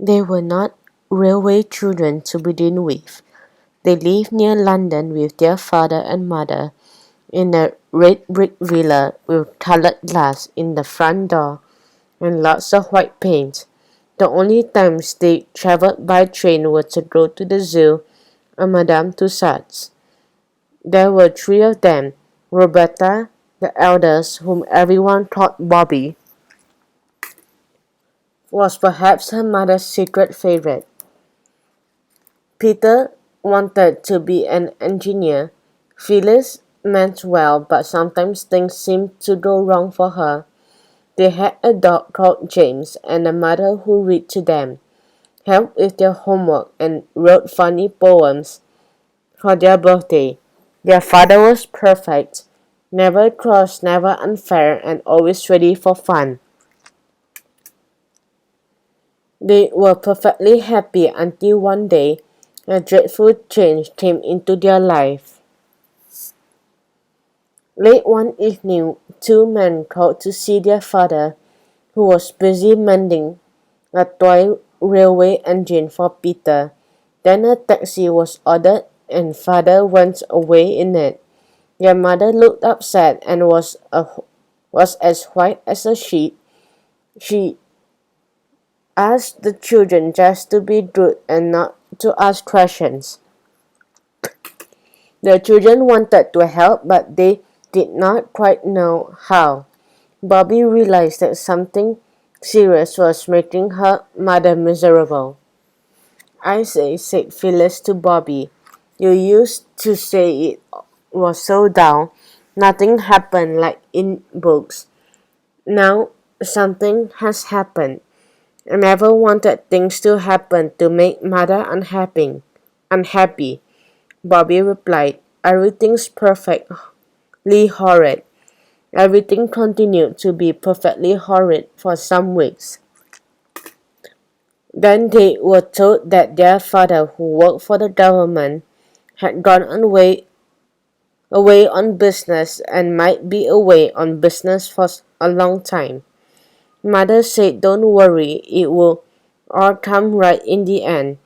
They were not railway children to begin with. They lived near London with their father and mother in a red brick villa with coloured glass in the front door and lots of white paint. The only times they travelled by train were to go to the zoo and Madame Tussauds. There were three of them: Roberta, the eldest, whom everyone thought Bobby was perhaps her mother's secret favourite. Peter wanted to be an engineer. Phyllis meant well, but sometimes things seemed to go wrong for her. They had a dog called James and a mother who read to them, helped with their homework, and wrote funny poems for their birthday. Their father was perfect, never cross, never unfair, and always ready for fun. They were perfectly happy until one day a dreadful change came into their life. Late one evening, two men called to see their father, who was busy mending a toy railway engine for Peter. Then a taxi was ordered and father went away in it. Their mother looked upset and was as white as a sheet. She asked the children just to be good and not to ask questions. The children wanted to help, but they did not quite know how. Bobby realized that something serious was making her mother miserable. "I say," said Phyllis to Bobby, "you used to say it was so dull. Nothing happened like in books. Now something has happened. I never wanted things to happen to make mother unhappy. Bobby replied, "Everything's perfectly horrid." Everything continued to be perfectly horrid for some weeks. Then they were told that their father, who worked for the government, had gone away on business and might be away on business for a long time. Mother said, "Don't worry, it will all come right in the end."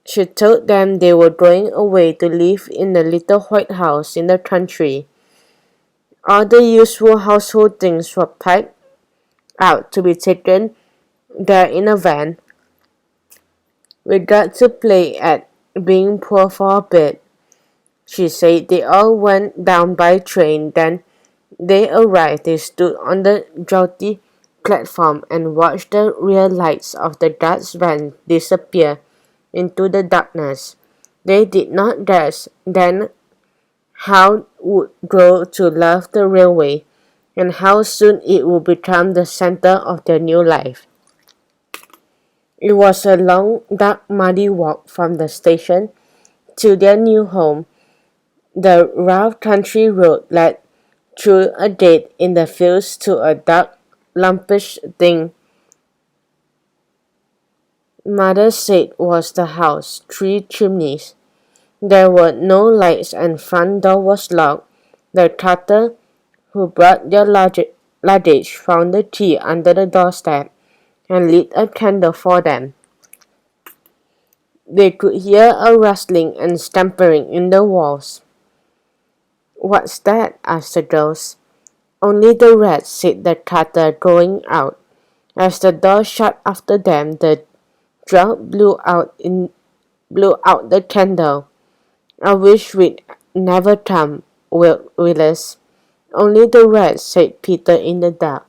She told them they were going away to live in a little white house in the country. All the usual household things were packed out to be taken there in a van. "We got to play at being poor for a bit," she said. They all went down by train. Then they arrived. They stood on the draughty platform and watched the rear lights of the guard's van disappear into the darkness. They did not guess then how would grow to love the railway, and how soon it would become the center of their new life. It was a long, dark, muddy walk from the station to their new home. The rough country road led through a gate in the fields to a dark, lumpish thing Mother said was the house, 3 chimneys. There were no lights and front door was locked. The carter who brought their luggage found the key under the doorstep and lit a candle for them. They could hear a rustling and stamping in the walls. "What's that?" asked the girls. "Only the rats," said the carter, going out. As the door shut after them, the draught blew out the candle. "I wish we'd never come," wailed Willis. "Only the rats," said Peter in the dark.